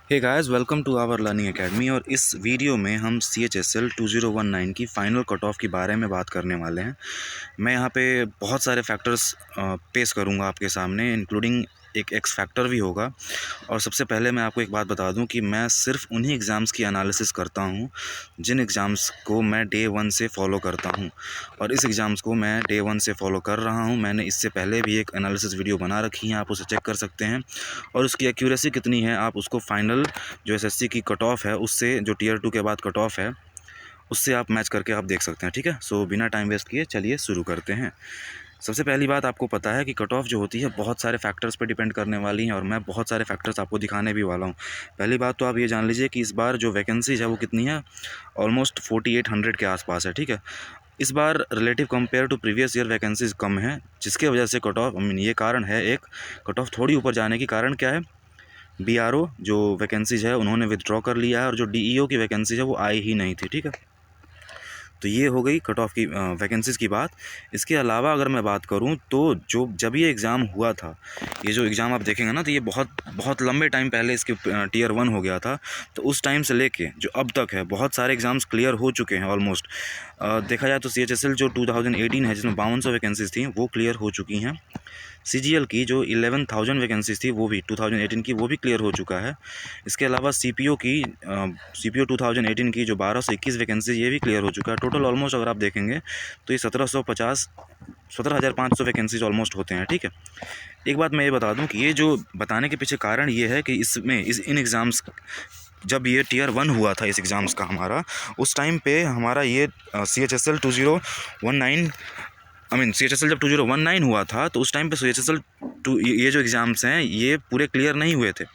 Hey guys, welcome to our learning academy. और इस video में हम CHSL 2019 की फ़ाइनल कट ऑफ के बारे में बात करने वाले हैं। मैं यहाँ पे बहुत सारे फैक्टर्स पेश करूँगा आपके सामने, इंक्लूडिंग एक एक्स फैक्टर भी होगा। और सबसे पहले मैं आपको एक बात बता दूं कि मैं सिर्फ उन्हीं एग्ज़ाम्स की एनालिसिस करता हूं जिन एग्ज़ाम्स को मैं डे 1 से फॉलो करता हूं, और इस एग्ज़ाम्स को मैं डे 1 से फॉलो कर रहा हूं। मैंने इससे पहले भी एक एनालिसिस वीडियो बना रखी है, आप उसे चेक कर सकते हैं। और उसकी एक्यूरेसी कितनी है आप उसको फाइनल जो एसएससी की कट ऑफ है उससे, जो टीयर 2 के बाद कट ऑफ है उससे आप मैच करके आप देख सकते हैं। ठीक है, सो बिना टाइम वेस्ट किए चलिए शुरू करते हैं। सबसे पहली बात, आपको पता है कि कट ऑफ जो होती है बहुत सारे फैक्टर्स पे डिपेंड करने वाली हैं, और मैं बहुत सारे फैक्टर्स आपको दिखाने भी वाला हूँ। पहली बात तो आप ये जान लीजिए कि इस बार जो वैकेंसीज है वो कितनी है, ऑलमोस्ट 4800 के आसपास है। ठीक है, इस बार relative compare to previous year vacancies कम है, जिसके वजह से कट ऑफ ये कारण है एक, कट ऑफ थोड़ी ऊपर जाने की कारण क्या है, BRO जो वैकेंसीज है उन्होंने विदड्रॉ कर लिया है, और जो DEO की वैकेंसीज है वो आई ही नहीं थी। ठीक है, तो ये हो गई कट ऑफ की वैकेंसीज़ की बात। इसके अलावा अगर मैं बात करूं तो जब ये एग्ज़ाम हुआ था, ये जो एग्ज़ाम आप देखेंगे ना, तो ये बहुत बहुत लंबे टाइम पहले इसके टीयर 1 हो गया था। तो उस टाइम से लेके जो अब तक है बहुत सारे एग्ज़ाम्स क्लियर हो चुके हैं ऑलमोस्ट। देखा जाए तो CHSL जो 2018 है जिसमें 5200 वैकेंसीज़ थी वो क्लियर हो चुकी हैं। CGL की जो 11,000 वैकेंसीज़ थी वो भी 2018 की, वो भी क्लियर हो चुका है। इसके अलावा CPO 2018 की जो 1221 वैकेंसी, ये भी क्लियर हो चुका है। टोटल ऑलमोस्ट अगर आप देखेंगे तो ये 17,500 वैकेंसीज ऑलमोस्ट होते हैं। ठीक है, एक बात मैं ये बता दूं कि ये जो बताने के पीछे कारण ये है कि इन एग्ज़ाम्स, जब ये टीयर 1 हुआ था इस एग्ज़ाम्स का हमारा, उस टाइम पे हमारा ये CHSL 2019 CHSL जब 2019 हुआ था तो उस टाइम पे CHSL 2 ये जो एग्ज़ाम्स हैं ये पूरे क्लियर नहीं हुए थे।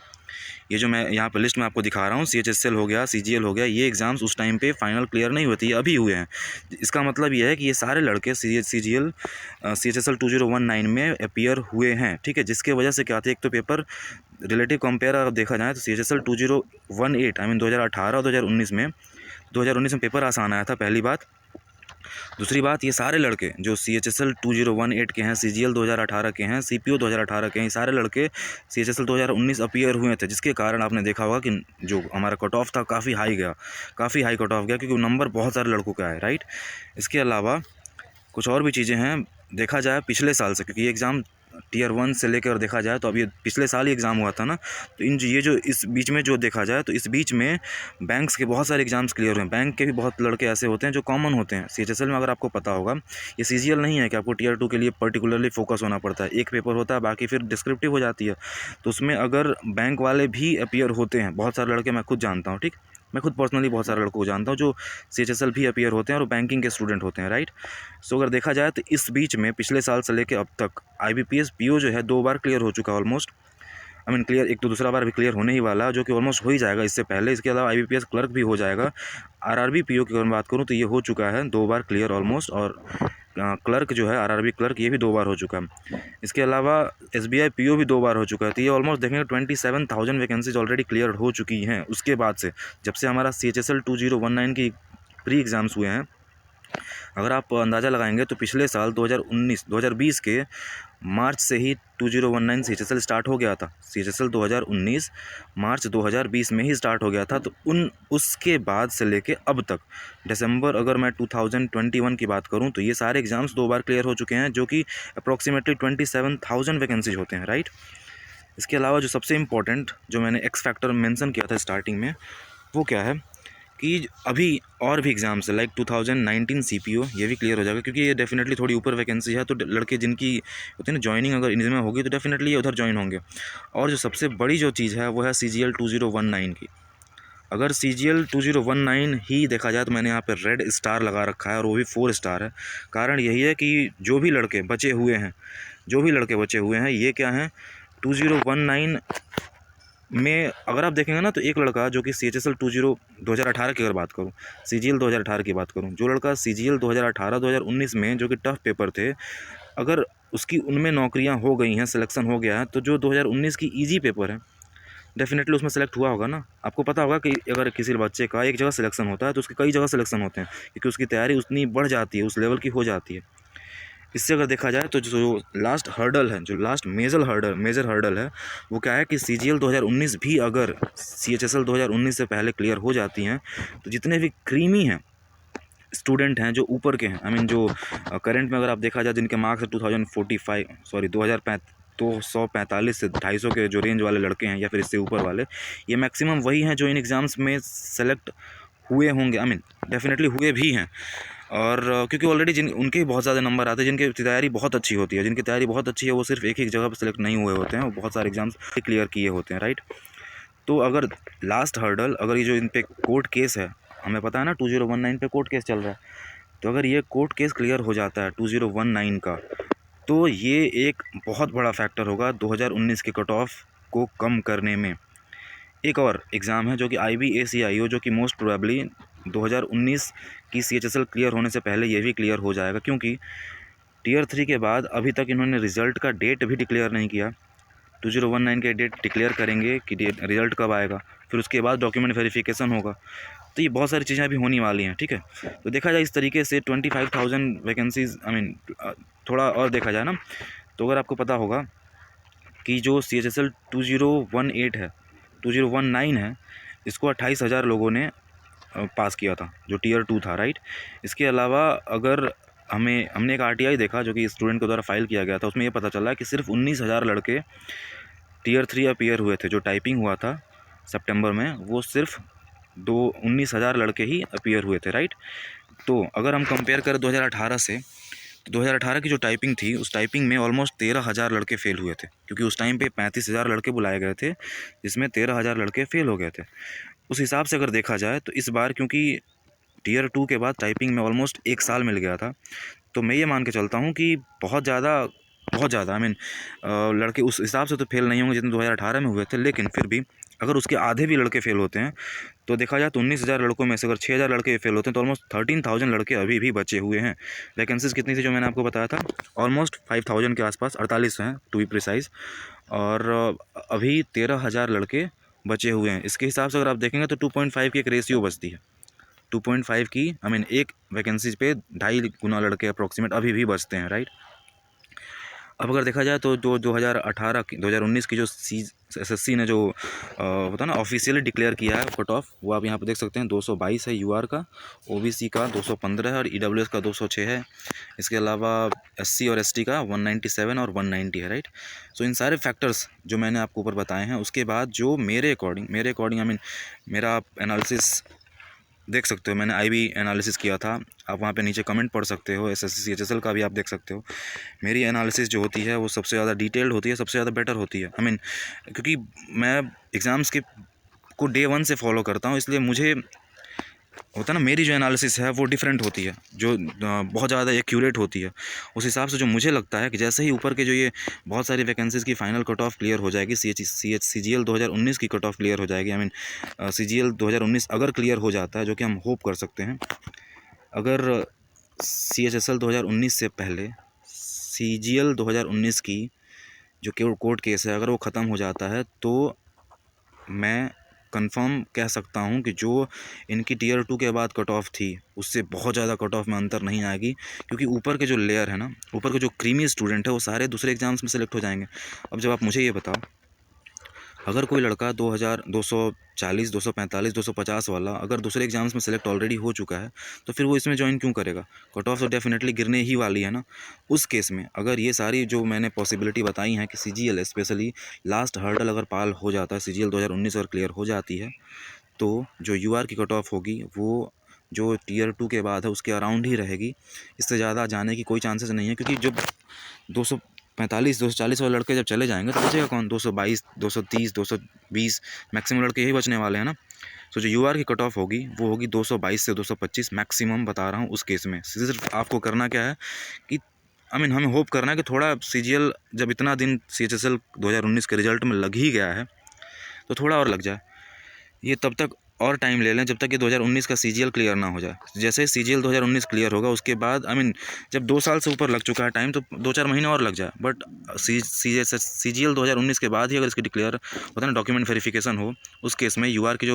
ये जो मैं यहाँ पर लिस्ट में आपको दिखा रहा हूँ, CHSL हो गया, CGL हो गया, ये एग्ज़ाम्स उस टाइम पे फाइनल क्लियर नहीं हुए थे, ये अभी हुए हैं। इसका मतलब ये है कि ये सारे लड़के CGL CHSL 2019 में अपीयर हुए हैं। ठीक है, जिसके वजह से क्या था, एक तो पेपर रिलेटिव कंपेयर अगर देखा जाए तो CHSL 2018 2018 और 2019 में पेपर आसान आया था, पहली बात। दूसरी बात, ये सारे लड़के जो CHSL 2018 के हैं, CGL 2018 के हैं, CPO 2018 के हैं, ये सारे लड़के CHSL 2019 अपीयर हुए थे, जिसके कारण आपने देखा होगा कि जो हमारा कट ऑफ था काफ़ी हाई कट ऑफ गया, क्योंकि नंबर बहुत सारे लड़कों का है। राइट, इसके अलावा कुछ और भी चीज़ें हैं। देखा जाए पिछले साल से, क्योंकि ये एग्ज़ाम टीयर 1 से लेकर देखा जाए तो अब ये पिछले साल ही एग्ज़ाम हुआ था ना, तो ये जो इस बीच में जो देखा जाए तो इस बीच में बैंक्स के बहुत सारे एग्ज़ाम्स क्लियर हुए हैं। बैंक के भी बहुत लड़के ऐसे होते हैं जो कॉमन होते हैं CHSL में, अगर आपको पता होगा। ये CGL नहीं है कि आपको टीयर 2 के लिए पर्टिकुलरली फोकस होना पड़ता है, एक पेपर होता है, बाकी फिर डिस्क्रिप्टिव हो जाती है। तो उसमें अगर बैंक वाले भी अपीयर होते हैं, बहुत सारे लड़के मैं खुद जानता हूँ। ठीक, मैं खुद पर्सनली बहुत सारे लड़कों को जानता हूँ जो CHSL भी अपीयर होते हैं और बैंकिंग के स्टूडेंट होते हैं। राइट, सो अगर देखा जाए तो इस बीच में पिछले साल से लेकर अब तक IBPS PO जो है 2 बार क्लियर हो चुका है ऑलमोस्ट। क्लियर, एक तो दूसरा बार भी क्लियर होने ही वाला है, जो कि ऑलमोस्ट हो ही जाएगा इससे पहले। इसके अलावा IBPS क्लर्क भी हो जाएगा। RRB PO की अगर मैं बात करूँ तो ये हो चुका है 2 बार क्लियर ऑलमोस्ट, और क्लर्क जो है RRB क्लर्क, ये भी 2 बार हो चुका है। इसके अलावा SBI PO भी 2 बार हो चुका है। तो ये ऑलमोस्ट देखेंगे 27,000 वैकेंसीज ऑलरेडी क्लियर हो चुकी हैं उसके बाद से, जब से हमारा CHSL 2019 की प्री एग्ज़ाम्स हुए हैं। अगर आप अंदाज़ा लगाएंगे तो पिछले साल 2020 के मार्च से ही 2019 CHSL स्टार्ट हो गया था। CHSL 2019 मार्च 2020 में ही स्टार्ट हो गया था। तो उसके बाद से लेके अब तक दिसंबर, अगर मैं 2021 की बात करूं तो ये सारे एग्ज़ाम्स 2 बार क्लियर हो चुके हैं, जो कि अप्रॉक्सीमेटली 27,000 वैकेंसीज होते हैं। राइट, इसके अलावा जो सबसे इम्पोर्टेंट, जो मैंने एक्स फैक्टर मेंशन किया था स्टार्टिंग में, वो क्या है कि अभी और भी एग्ज़ाम्स है, लाइक 2019 CPO, ये भी क्लियर हो जाएगा, क्योंकि ये डेफिनेटली थोड़ी ऊपर वैकेंसी है। तो लड़के जिनकी होती है ना जॉइनिंग, अगर इनमें होगी तो डेफिनेटली ये उधर ज्वाइन होंगे। और जो सबसे बड़ी जो चीज़ है वो है CGL 2019 की। अगर CGL 2019 ही देखा जाए तो मैंने यहाँ पर रेड स्टार लगा रखा है, और वो भी 4 स्टार है। कारण यही है कि जो भी लड़के बचे हुए हैं ये क्या हैं, 2019 में अगर आप देखेंगे ना, तो एक लड़का जो कि CHSL 2018 की अगर बात करूँ, CGL 2018 की बात करूँ, जो लड़का CGL 2018-2019 में जो कि टफ पेपर थे, अगर उसकी उनमें नौकरियां हो गई हैं, सिलेक्शन हो गया है, तो जो 2019 की ईजी पेपर है डेफिनेटली उसमें सेलेक्ट हुआ होगा ना। आपको पता होगा कि अगर किसी बच्चे का एक जगह सिलेक्शन होता है तो उसके कई जगह सिलेक्शन होते हैं, क्योंकि उसकी तैयारी उतनी बढ़ जाती है, उस लेवल की हो जाती है। इससे अगर देखा जाए तो जो लास्ट हर्डल है, जो लास्ट मेजर हर्डल है, वो क्या है कि CGL 2019 भी अगर CHSL 2019 से पहले क्लियर हो जाती हैं तो जितने भी क्रीमी हैं स्टूडेंट हैं जो ऊपर के हैं, आई मीन जो करंट में अगर आप देखा जाए जिनके मार्क्स 245 से 250 के जो रेंज वाले लड़के हैं या फिर इससे ऊपर वाले, ये मैक्सिमम वही हैं जो इन एग्ज़ाम्स में सेलेक्ट हुए होंगे, आई मीन डेफिनेटली हुए भी हैं। और क्योंकि ऑलरेडी जिन उनके बहुत ज़्यादा नंबर आते हैं, जिनकी तैयारी बहुत अच्छी होती है, जिनकी तैयारी बहुत अच्छी है, वो सिर्फ एक ही जगह पर सेलेक्ट नहीं हुए होते हैं, वो बहुत सारे एग्जाम्स क्लियर किए होते हैं, राइट। तो अगर लास्ट हर्डल, अगर ये जो इन पे कोर्ट केस है, हमें पता है ना 2019 पे कोर्ट केस चल रहा है, तो अगर ये कोर्ट केस क्लियर हो जाता है 2019 का, तो ये एक बहुत बड़ा फैक्टर होगा 2019 के कट ऑफ को कम करने में। एक और एग्ज़ाम है जो कि IBACIO, जो कि मोस्ट प्रोबेबली 2019 की CHSL क्लियर होने से पहले ये भी क्लियर हो जाएगा, क्योंकि टियर 3 के बाद अभी तक इन्होंने रिज़ल्ट का डेट भी डिक्लेयर नहीं किया। 2019 के डेट डिक्लेयर करेंगे कि रिज़ल्ट कब आएगा, फिर उसके बाद डॉक्यूमेंट वेरिफिकेशन होगा, तो ये बहुत सारी चीज़ें अभी होने वाली हैं, ठीक है। तो देखा जाए इस तरीके से 25,000 वैकेंसीज़, आई मीन थोड़ा और देखा जाए ना, तो अगर आपको पता होगा कि जो CHSL 2018 है, 2019 है, इसको 28,000 लोगों ने पास किया था, जो टियर 2 था, राइट। इसके अलावा अगर हमने एक RTI देखा जो कि स्टूडेंट के द्वारा फाइल किया गया था, उसमें ये पता चला कि सिर्फ 19,000 लड़के टियर 3 अपीयर हुए थे। जो टाइपिंग हुआ था सितंबर में, वो सिर्फ 19,000 लड़के ही अपीयर हुए थे, राइट। तो अगर हम कंपेयर करें 2018 से, तो 2018 की जो टाइपिंग थी, उस टाइपिंग में ऑलमोस्ट 13,000 लड़के फेल हुए थे, क्योंकि उस टाइम पे 35,000 लड़के बुलाए गए थे, जिसमें 13,000 लड़के फेल हो गए थे। उस हिसाब से अगर देखा जाए तो इस बार क्योंकि टियर 2 के बाद टाइपिंग में ऑलमोस्ट 1 साल मिल गया था, तो मैं ये मान के चलता हूँ कि बहुत ज़्यादा आई मीन लड़के उस हिसाब से तो फेल नहीं होंगे जितने 2018 में हुए थे, लेकिन फिर भी अगर उसके आधे भी लड़के फेल होते हैं तो देखा जाए तो 19,000 लड़कों में से अगर 6,000 लड़के फेल होते हैं तो ऑलमोस्ट 13,000 लड़के अभी भी बचे हुए हैं। वैकेंसीज़ कितनी थी जो मैंने आपको बताया था, ऑलमोस्ट 5,000 के आसपास, 48 हैं टू बी प्रिसाइज, और अभी 13,000 लड़के बचे हुए हैं। इसके हिसाब से अगर आप देखेंगे तो 2.5 की एक रेशियो बचती है, 2.5 की, आई मीन एक वैकेंसीज पे 2.5 गुना लड़के अप्रॉक्सीमेट अभी भी बचते हैं, राइट। अब अगर देखा जाए तो जो 2019 की जो SSC ने जो होता है ना ऑफिशियली डिक्लेयर किया है कट ऑफ, वो आप यहाँ पे देख सकते हैं 222 है UR का, OBC का 215 है और EWS का 206 है। इसके अलावा SC और ST का 197 और 190 है, राइट। सो इन सारे फैक्टर्स जो मैंने आपको ऊपर बताए हैं, उसके बाद जो मेरे अकॉर्डिंग आई मीन मेरा एनालिसिस देख सकते हो, मैंने IB एनालिसिस किया था, आप वहाँ पे नीचे कमेंट पढ़ सकते हो, SSC CHSL का भी आप देख सकते हो। मेरी एनालिसिस जो होती है वो सबसे ज़्यादा डिटेल्ड होती है, सबसे ज़्यादा बेटर होती है, आई मीन क्योंकि मैं एग्ज़ाम्स के को डे 1 से फॉलो करता हूँ, इसलिए मुझे होता है ना, मेरी जो एनालिसिस है वो डिफरेंट होती है, जो बहुत ज़्यादा एक्यूरेट होती है। उस हिसाब से जो मुझे लगता है कि जैसे ही ऊपर के जो ये बहुत सारी वैकेंसीज़ की फ़ाइनल कट ऑफ क्लियर हो जाएगी, CGL 2019 की कट ऑफ क्लियर हो जाएगी, आई मीन CGL 2019 अगर क्लियर हो जाता है, जो कि हम होप कर सकते हैं, अगर CHSL 2019 से पहले CGL 2019 की जो कोर्ट केस है अगर वो ख़त्म हो जाता है, तो मैं कंफर्म कह सकता हूँ कि जो इनकी टियर 2 के बाद कट ऑफ थी, उससे बहुत ज़्यादा कट ऑफ में अंतर नहीं आएगी, क्योंकि ऊपर के जो लेयर है ना, ऊपर के जो क्रीमी स्टूडेंट है, वो सारे दूसरे एग्ज़ाम्स में सेलेक्ट हो जाएंगे। अब जब आप मुझे ये बताओ, अगर कोई लड़का 2,240, 245, 250 वाला अगर दूसरे एग्ज़ाम्स में सेलेक्ट ऑलरेडी हो चुका है, तो फिर वो इसमें ज्वाइन क्यों करेगा? कट ऑफ तो डेफिनेटली गिरने ही वाली है ना। उस केस में अगर ये सारी जो मैंने पॉसिबिलिटी बताई हैं कि CGL स्पेशली लास्ट हर्डल अगर पाल हो जाता है, CGL 2019 अगर क्लियर हो जाती है, तो जो UR की कट ऑफ होगी वो जो टियर 2 के बाद है उसके अराउंड ही रहेगी, इससे ज़्यादा जाने की कोई चांसेस नहीं है, क्योंकि जब 245 240 वाले लड़के जब चले जाएंगे तो बचेगा कौन? 222 230 220 मैक्सिमम लड़के यही बचने वाले हैं ना। तो जो UR की कट ऑफ होगी वो होगी 222 से 225 मैक्सिमम, बता रहा हूँ उस केस में। सिर्फ आपको करना क्या है कि आई मीन हमें होप करना है कि थोड़ा CGL, जब इतना दिन CHSL 2019 के रिजल्ट में लग ही गया है, तो थोड़ा और लग जाए, ये तब तक और टाइम ले लें जब तक कि 2019 का CGL क्लियर ना हो जाए। जैसे CGL 2019 क्लियर होगा उसके बाद आई मीन जब 2 साल से ऊपर लग चुका है टाइम, तो 2-4 महीने और लग जाए, बट CGL 2019 के बाद ही अगर इसकी डिक्लेयर होता है ना, डॉक्यूमेंट वेरिफिकेशन हो, उस केस में UR की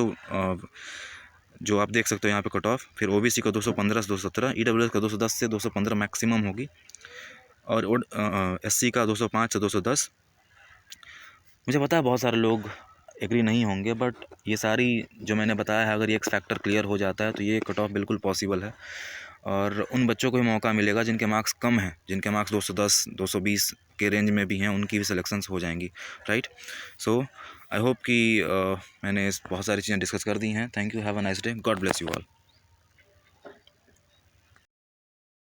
जो आप देख सकते हो यहाँ पे कट ऑफ, फिर OBC का 215 से 217, EWS का 210 से 215 मैक्सिमम होगी, और SC का 205 से 210। मुझे पता है बहुत सारे लोग एग्री नहीं होंगे, बट ये सारी जो मैंने बताया है, अगर ये एक्स फैक्टर क्लियर हो जाता है तो ये कट ऑफ बिल्कुल पॉसिबल है, और उन बच्चों को भी मौका मिलेगा जिनके मार्क्स कम हैं, जिनके मार्क्स 210 220 के रेंज में भी हैं, उनकी भी सिलेक्शंस हो जाएंगी, राइट। सो आई होप कि मैंने बहुत सारी चीज़ें डिस्कस कर दी हैं। Thank you, have a nice day, God bless you all.